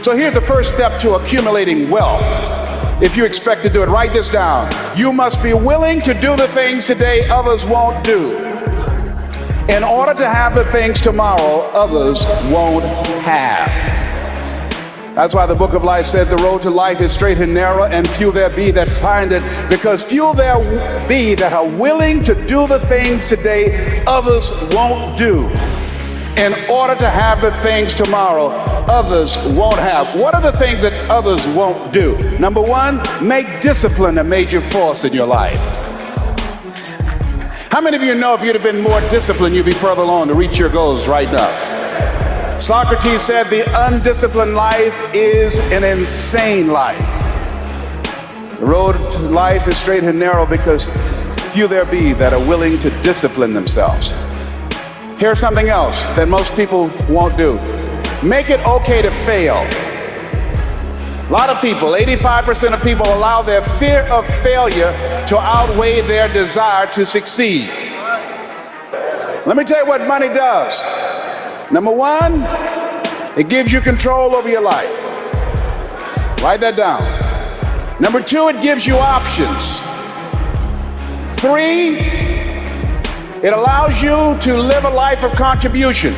So here's the first step to accumulating wealth. If you expect to do it, write this down. You must be willing to do the things today others won't do, in order to have the things tomorrow others won't have. That's why the book of life said the road to life is straight and narrow, and few there be that find it, because few there be that are willing to do the things today others won't do, in order to have the things tomorrow others won't have. What are the things that others won't do? Number one, make discipline a major force in your life. How many of you know if you'd have been more disciplined, you'd be further along to reach your goals right now? Socrates said the undisciplined life is an insane life. The road to life is straight and narrow, because few there be that are willing to discipline themselves. Here's something else that most people won't do. Make it okay to fail. A lot of people, 85% of people, allow their fear of failure to outweigh their desire to succeed. Let me tell you what money does. Number one, it gives you control over your life. Write that down. Number two, it gives you options. Three, it allows you to live a life of contribution,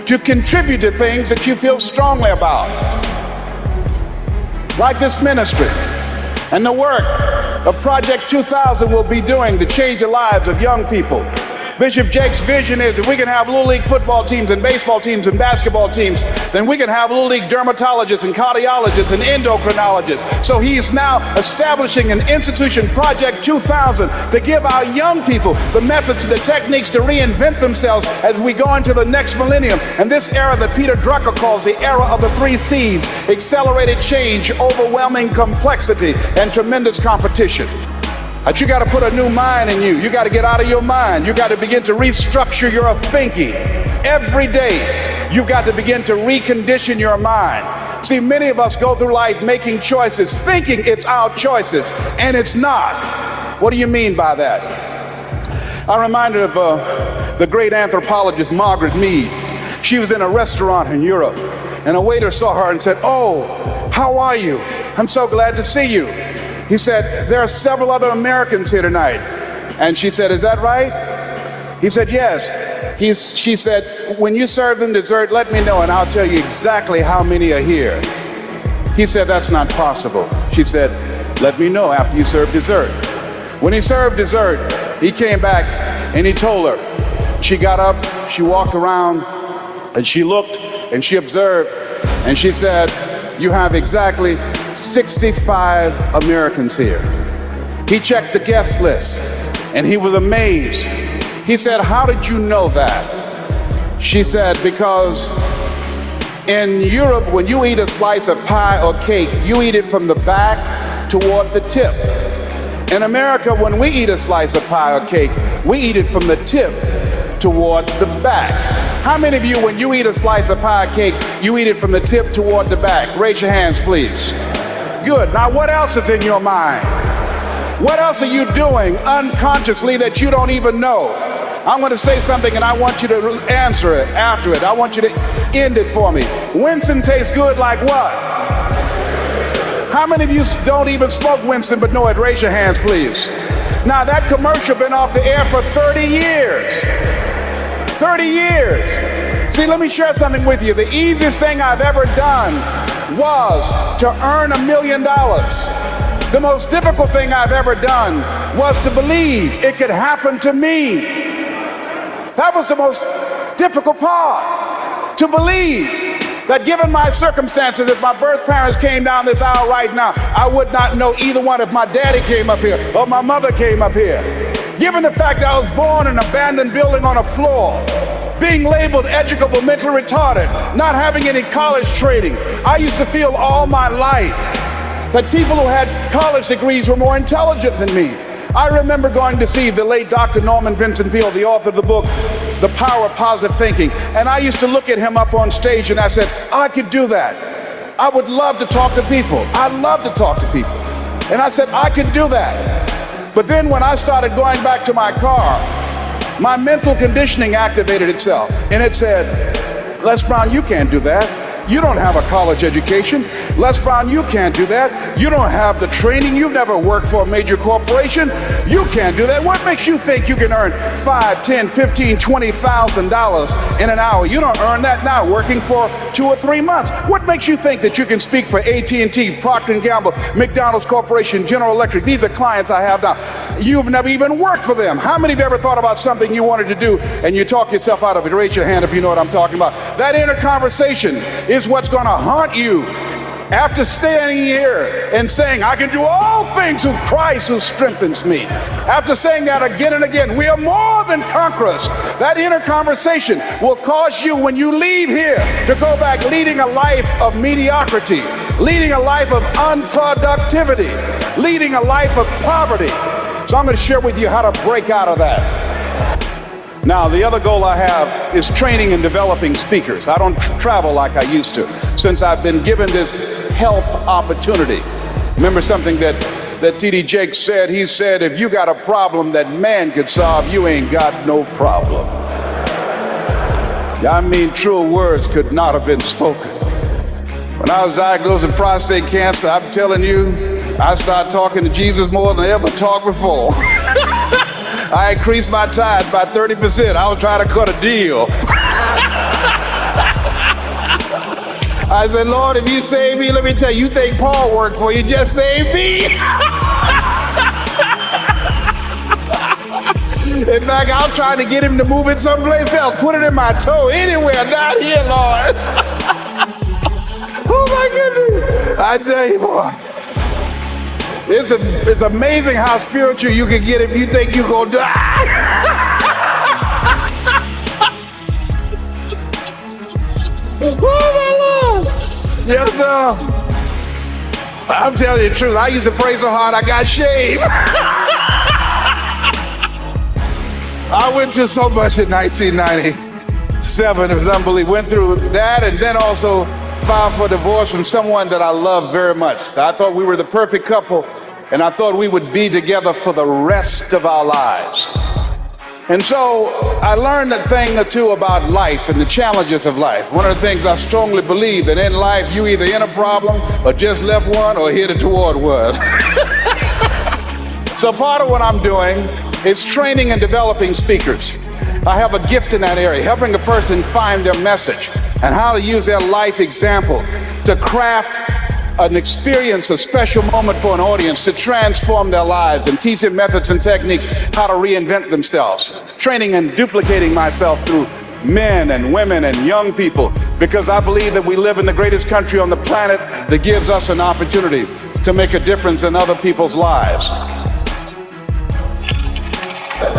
to contribute to things that you feel strongly about, like this ministry and the work of Project 2000 will be doing to change the lives of young people. Bishop Jake's vision is if we can have Little League football teams and baseball teams and basketball teams, then we can have Little League dermatologists and cardiologists and endocrinologists. So he's now establishing an institution, Project 2000, to give our young people the methods and the techniques to reinvent themselves as we go into the next millennium. And this era that Peter Drucker calls the era of the 3 C's: accelerated change, overwhelming complexity, and tremendous competition. That you got to put a new mind in you. You got to get out of your mind. You got to begin to restructure your thinking. Every day, you've got to begin to recondition your mind. See, many of us go through life making choices, thinking it's our choices, and it's not. What do you mean by that? I'm reminded of the great anthropologist Margaret Mead. She was in a restaurant in Europe, and a waiter saw her and said, "Oh, how are you? I'm so glad to see you." He said, "There are several other Americans here tonight." And she said, "Is that right?" He said, "Yes." She said, "When you serve them dessert, let me know and I'll tell you exactly how many are here." He said, "That's not possible." She said, "Let me know after you serve dessert." When he served dessert, he came back and he told her. She got up, she walked around, and she looked and she observed, and she said, "You have exactly 65 Americans here." He checked the guest list and he was amazed. He said, "How did you know that?" She said, "Because in Europe, when you eat a slice of pie or cake, you eat it from the back toward the tip. In America, when we eat a slice of pie or cake, we eat it from the tip toward the back." How many of you, when you eat a slice of pie or cake, you eat it from the tip toward the back? Raise your hands, please. Good. Now, what else is in your mind? What else are you doing unconsciously that you don't even know? I'm going to say something and I want you to answer it after it. I want you to end it for me. Winston tastes good like what? How many of you don't even smoke Winston but know it? Raise your hands, please. Now, that commercial been off the air for 30 years. 30 years. See, let me share something with you. The easiest thing I've ever done was to earn $1 million. The most difficult thing I've ever done was to believe it could happen to me. That was the most difficult part, to believe that given my circumstances, if my birth parents came down this aisle right now, I would not know either one if my daddy came up here or my mother came up here. Given the fact that I was born in an abandoned building on a floor, being labeled educable, mentally retarded, not having any college training, I used to feel all my life that people who had college degrees were more intelligent than me. I remember going to see the late Dr. Norman Vincent Peale, the author of the book, The Power of Positive Thinking. And I used to look at him up on stage and I said, I could do that. I would love to talk to people. I love to talk to people. And I said, I could do that. But then when I started going back to my car, my mental conditioning activated itself. And it said, Les Brown, you can't do that. You don't have a college education. Les Brown, you can't do that. You don't have the training. You've never worked for a major corporation. You can't do that. What makes you think you can earn $5, $10, $15, $20,000 in an hour? You don't earn that now working for 2 or 3 months. What makes you think that you can speak for AT&T, Procter & Gamble, McDonald's Corporation, General Electric? These are clients I have now. You've never even worked for them. How many of you ever thought about something you wanted to do and you talk yourself out of it? Raise your hand if you know what I'm talking about. That inner conversation is what's going to haunt you after standing here and saying, I can do all things through Christ who strengthens me. After saying that again and again, we are more than conquerors. That inner conversation will cause you, when you leave here, to go back leading a life of mediocrity, leading a life of unproductivity, leading a life of poverty. So I'm going to share with you how to break out of that. Now, the other goal I have is training and developing speakers. I don't travel like I used to since I've been given this health opportunity. Remember something that T.D. Jakes said? He said, if you got a problem that man could solve, you ain't got no problem. I mean, truer words could not have been spoken. When I was diagnosed with prostate cancer, I'm telling you, I started talking to Jesus more than I ever talked before. I increased my tithes by 30%. I was trying to cut a deal. I said, Lord, if you save me, let me tell you, you think Paul worked for you, just save me. In fact, I was trying to get him to move it someplace else, put it in my toe, anywhere, not here, Lord. Oh my goodness. I tell you, boy. It's amazing how spiritual you can get if you think you're going to die. Oh, my Lord. Yes, sir. I'm telling you the truth. I used to pray so hard I got shaved. I went through so much in 1997. It was unbelievable. Went through that and then also filed for divorce from someone that I loved very much. I thought we were the perfect couple, and I thought we would be together for the rest of our lives. And so I learned a thing or two about life and the challenges of life. One of the things I strongly believe that in life you either in a problem or just left one or headed toward one. So part of what I'm doing is training and developing speakers. I have a gift in that area, helping a person find their message and how to use their life example to craft an experience, a special moment for an audience to transform their lives and teach them methods and techniques how to reinvent themselves. Training and duplicating myself through men and women and young people, because I believe that we live in the greatest country on the planet that gives us an opportunity to make a difference in other people's lives.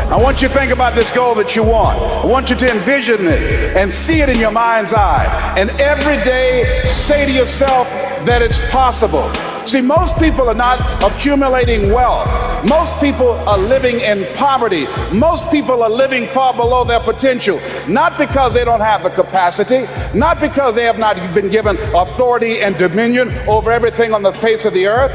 I want you to think about this goal that you want. I want you to envision it and see it in your mind's eye. And every day say to yourself that it's possible. See, most people are not accumulating wealth. Most people are living in poverty. Most people are living far below their potential, not because they don't have the capacity, not because they have not been given authority and dominion over everything on the face of the earth.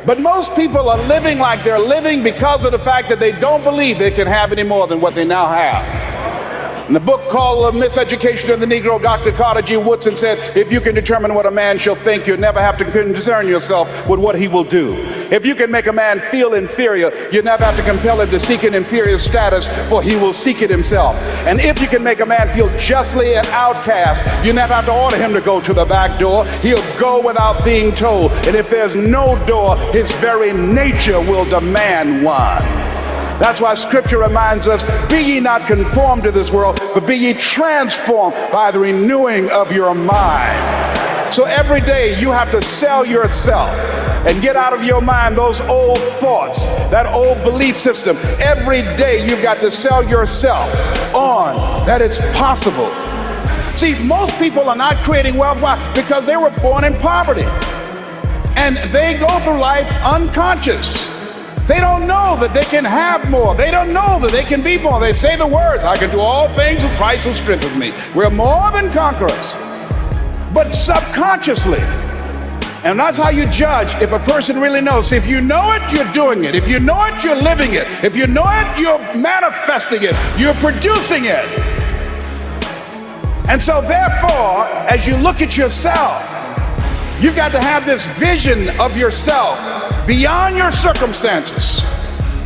But most people are living like they're living because of the fact that they don't believe they can have any more than what they now have. In the book called Miseducation of the Negro, Dr. Carter G. Woodson said, if you can determine what a man shall think, you'll never have to concern yourself with what he will do. If you can make a man feel inferior, you never have to compel him to seek an inferior status, for he will seek it himself. And if you can make a man feel justly an outcast, you never have to order him to go to the back door. He'll go without being told. And if there's no door, his very nature will demand one. That's why Scripture reminds us, be ye not conformed to this world, but be ye transformed by the renewing of your mind. So every day you have to sell yourself and get out of your mind those old thoughts, that old belief system. Every day you've got to sell yourself on that it's possible. See, most people are not creating wealth. Why? Because they were born in poverty. And they go through life unconscious. They don't know that they can have more. They don't know that they can be more. They say the words, I can do all things with Christ who strengthens me. We're more than conquerors. But subconsciously, and that's how you judge if a person really knows. If you know it, you're doing it. If you know it, you're living it. If you know it, you're manifesting it. You're producing it. And so therefore, as you look at yourself, you've got to have this vision of yourself beyond your circumstances.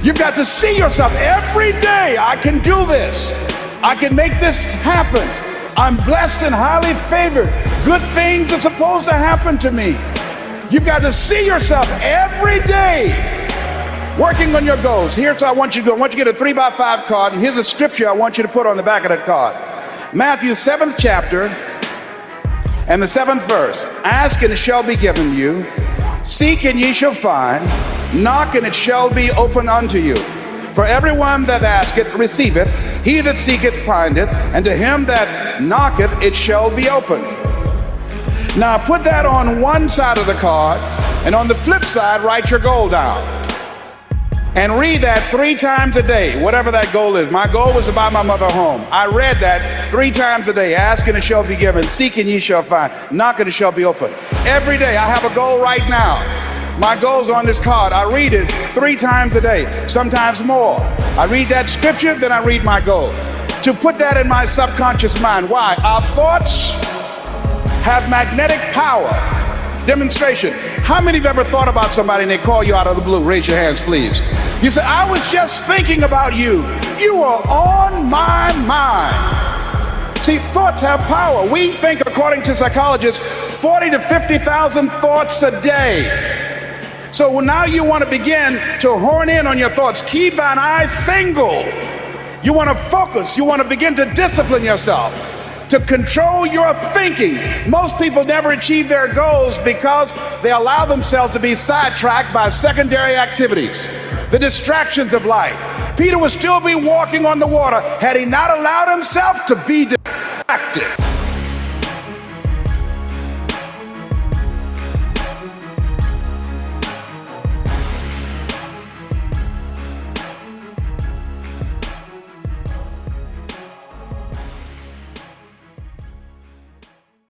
You've got to see yourself every day. I can do this. I can make this happen. I'm blessed and highly favored. Good things are supposed to happen to me. You've got to see yourself every day working on your goals. Here's what I want you to do. I want you to get a 3x5 card, and here's a scripture I want you to put on the back of that card. Matthew 7th chapter and the 7th verse. Ask and it shall be given you. Seek and ye shall find. Knock and it shall be opened unto you. For everyone that asketh receiveth. He that seeketh findeth. And to him that knocketh it shall be opened. Now put that on one side of the card, and on the flip side write your goal down. And read that 3 times a day, whatever that goal is. My goal was to buy my mother a home. I read that 3 times a day. Ask and it shall be given. Seek and ye shall find. Knock and it shall be opened. Every day I have a goal right now. My goal's on this card. I read it 3 times a day, sometimes more. I read that scripture, then I read my goal. To put that in my subconscious mind. Why? Our thoughts have magnetic power. Demonstration. How many have ever thought about somebody and they call you out of the blue? Raise your hands, please. You say, I was just thinking about you. You are on my mind. See, thoughts have power. We think, according to psychologists, 40 to 50,000 thoughts a day. So now you want to begin to hone in on your thoughts. Keep thine eyes single. You want to focus. You want to begin to discipline yourself, to control your thinking. Most people never achieve their goals because they allow themselves to be sidetracked by secondary activities, the distractions of life. Peter would still be walking on the water had he not allowed himself to be distracted.